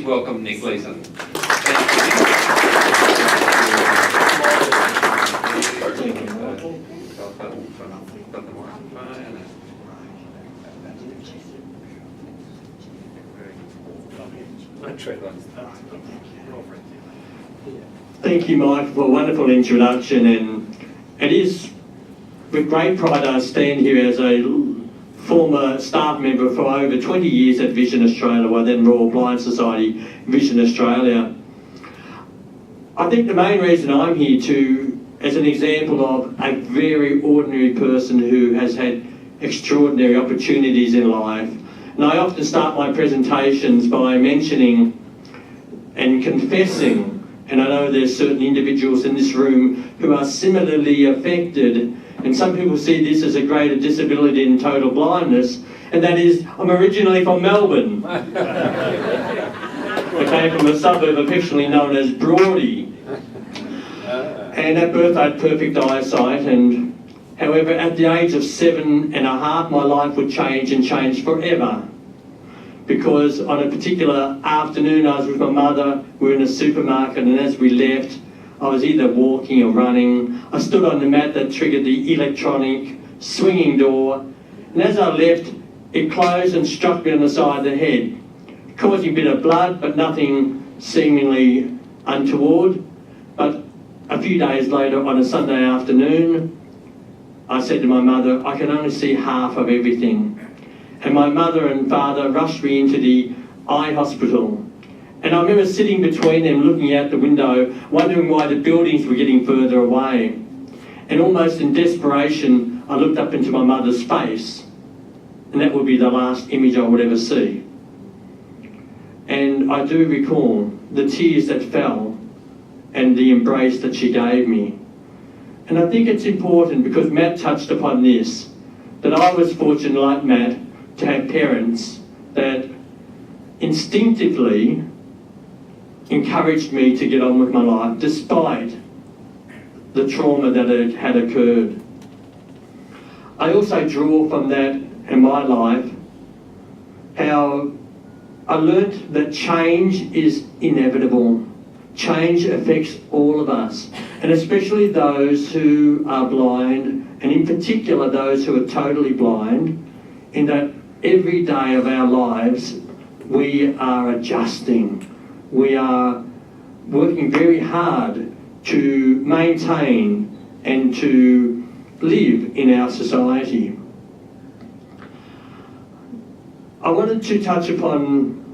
welcome Nick Gleeson. Thank you, Mike, for a wonderful introduction, and it is with great pride I stand here as a former staff member for over 20 years at Vision Australia, well then Royal Blind Society, Vision Australia. I think the main reason I'm here as an example of a very ordinary person who has had extraordinary opportunities in life. And I often start my presentations by mentioning and confessing, and I know there's certain individuals in this room who are similarly affected, and some people see this as a greater disability than total blindness, and that is, I'm originally from Melbourne. I came from a suburb affectionately known as Broady. And at birth I had perfect eyesight, and however at the age of 7.5 my life would change and change forever. Because on a particular afternoon I was with my mother, we were in a supermarket, and as we left I was either walking or running. I stood on the mat that triggered the electronic swinging door, and as I left it closed and struck me on the side of the head, causing a bit of blood but nothing seemingly untoward. But a few days later on a Sunday afternoon I said to my mother, I can only see half of everything. And my mother and father rushed me into the eye hospital. And I remember sitting between them looking out the window, wondering why the buildings were getting further away. And almost in desperation, I looked up into my mother's face, and that would be the last image I would ever see. And I do recall the tears that fell and the embrace that she gave me. And I think it's important, because Matt touched upon this, that I was fortunate, like Matt, to have parents that instinctively encouraged me to get on with my life despite the trauma that had occurred. I also draw from that in my life how I learnt that change is inevitable. Change affects all of us, and especially those who are blind, and in particular those who are totally blind, in that every day of our lives we are adjusting. We are working very hard to maintain and to live in our society. I wanted to touch upon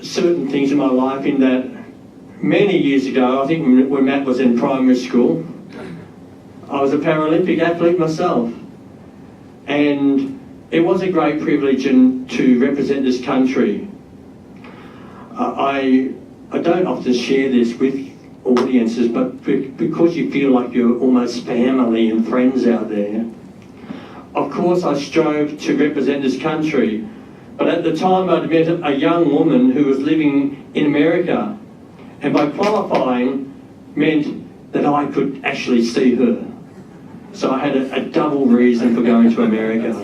certain things in my life, in that many years ago, I think when Matt was in primary school, I was a Paralympic athlete myself. And it was a great privilege to represent this country. I don't often share this with audiences, but because you feel like you're almost family and friends out there. Of course I strove to represent this country, but at the time I'd met a young woman who was living in America, and by qualifying meant that I could actually see her. So I had a double reason for going to America.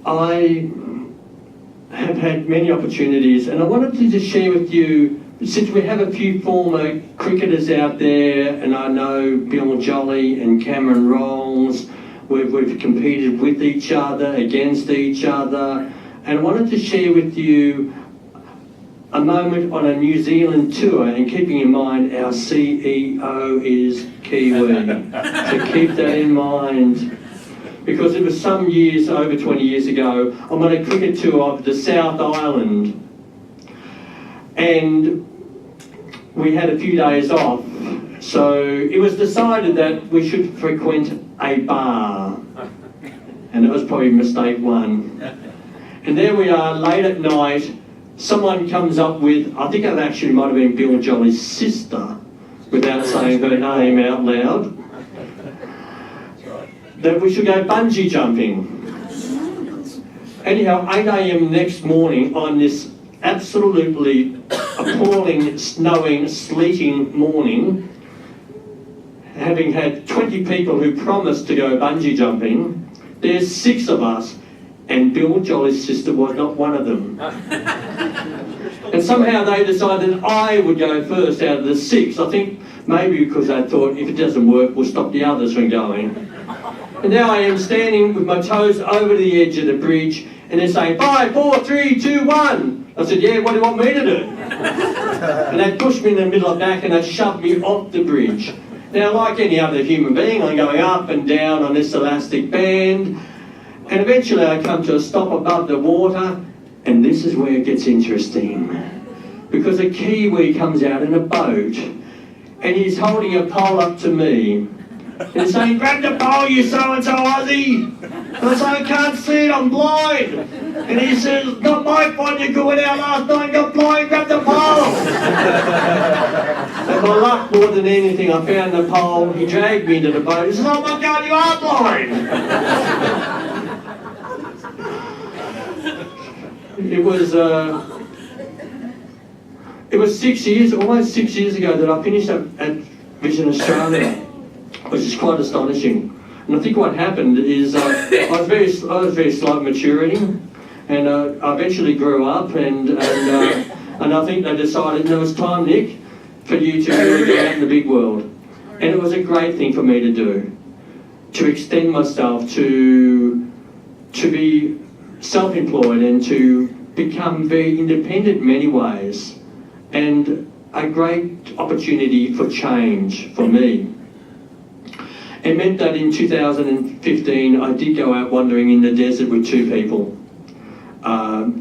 I have had many opportunities, and I wanted to just share with you, since we have a few former cricketers out there, and I know Bill Jolly and Cameron Rolls, we've competed with each other, against each other, and I wanted to share with you a moment on a New Zealand tour, and keeping in mind our CEO is Kiwi, so keep that in mind. Because it was some years, over 20 years ago, I'm on a cricket tour of the South Island, and we had a few days off, so it was decided that we should frequent a bar, and it was probably mistake one. And there we are, late at night, someone comes up with, I think it actually might have been Bill Jolly's sister, without saying her name out loud, that we should go bungee jumping. Anyhow, 8 a.m. next morning on this absolutely appalling, snowing, sleeting morning, having had 20 people who promised to go bungee jumping, there's 6 of us, and Bill Jolly's sister was not one of them. And somehow they decided I would go first out of the 6. I think maybe because they thought if it doesn't work, we'll stop the others from going. And now I am standing with my toes over the edge of the bridge, and they're saying 5, 4, 3, 2, 1. I said, yeah, what do you want me to do? And they pushed me in the middle of back and they shoved me off the bridge. Now, like any other human being, I'm going up and down on this elastic band, and eventually I come to a stop above the water, and this is where it gets interesting. Because a Kiwi comes out in a boat, and he's holding a pole up to me, and he's saying, grab the pole, you so-and-so Aussie. And I say, I can't see it, I'm blind. And he says, not my fault, you went out last night and got blind, grab the pole. And my luck, more than anything, I found the pole, he dragged me into the boat, he says, oh my God, you are blind. It was 6 years, almost 6 years ago that I finished up at Vision Australia, which is quite astonishing. And I think what happened is I was very slow at maturity, and I eventually grew up, and I think they decided it was time, Nick, for you to really get out in the big world. And it was a great thing for me to do, to extend myself, to be self-employed and to become very independent in many ways, and a great opportunity for change for me. It meant that in 2015 I did go out wandering in the desert with 2 people,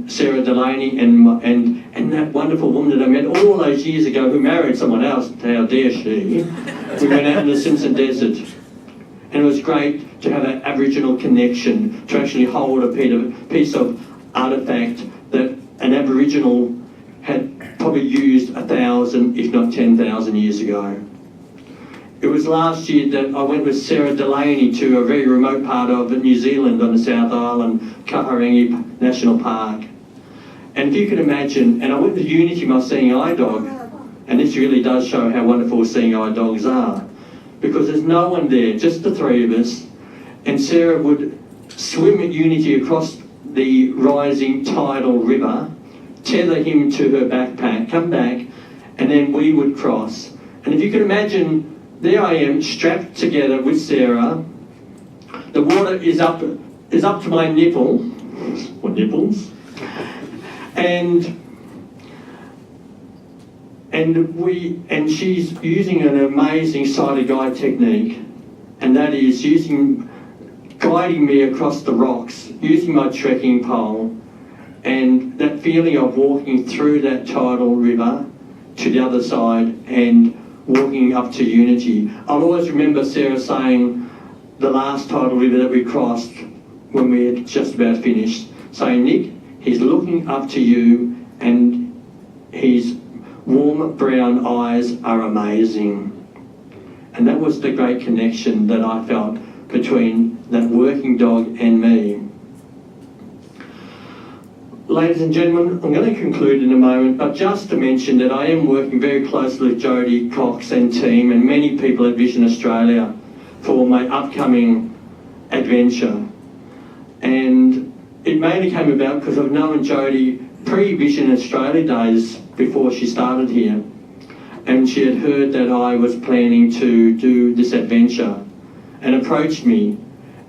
Sarah Delaney and that wonderful woman that I met all those years ago who married someone else. How dare she? We went out in the Simpson Desert, and it was great to have an Aboriginal connection, to actually hold a piece of artefact that an Aboriginal had probably used 1,000, if not 10,000 years ago. It was last year that I went with Sarah Delaney to a very remote part of New Zealand on the South Island, Kahurangi National Park. And if you can imagine, and I went to Unity, my seeing eye dog, and this really does show how wonderful seeing eye dogs are, because there's no one there, just the 3 of us, and Sarah would swim at Unity across the rising tidal river, tether him to her backpack, come back, and then we would cross. And if you can imagine, there I am strapped together with Sarah. The water is up to my nipple, or nipples, and she's using an amazing sighted guide technique, and that is guiding me across the rocks, using my trekking pole, and that feeling of walking through that tidal river to the other side and walking up to Unity. I'll always remember Sarah saying the last tidal river that we crossed when we had just about finished, saying, Nick, he's looking up to you and his warm brown eyes are amazing. And that was the great connection that I felt between that working dog and me. Ladies and gentlemen, I'm going to conclude in a moment, but just to mention that I am working very closely with Jodie Cox and team and many people at Vision Australia for my upcoming adventure. And it mainly came about because I've known Jodie pre-Vision Australia days before she started here. And she had heard that I was planning to do this adventure and approached me.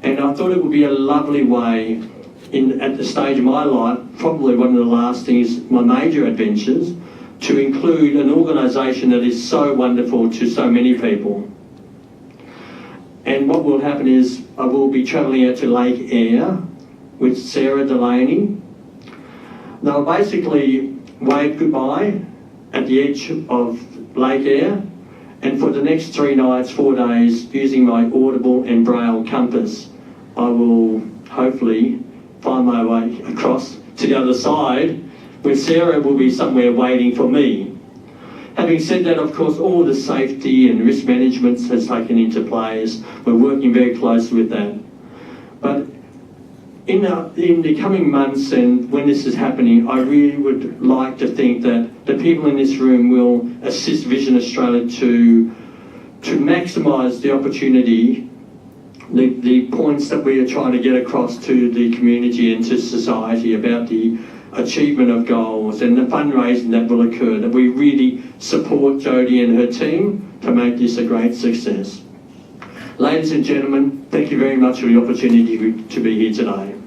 And I thought it would be a lovely way at the stage of my life, probably one of the last things, my major adventures, to include an organisation that is so wonderful to so many people. And what will happen is I will be travelling out to Lake Eyre with Sarah Delaney. They'll basically wave goodbye at the edge of Lake Eyre, and for the next 3 nights, 4 days, using my audible and braille compass, I will hopefully find my way across to the other side, where Sarah will be somewhere waiting for me. Having said that, of course, all the safety and risk management has taken into place. We're working very closely with that. But in the coming months and when this is happening, I really would like to think that the people in this room will assist Vision Australia to maximise the opportunity the points that we are trying to get across to the community and to society about the achievement of goals and the fundraising that will occur, that we really support Jodie and her team to make this a great success. Ladies and gentlemen, thank you very much for the opportunity to be here today.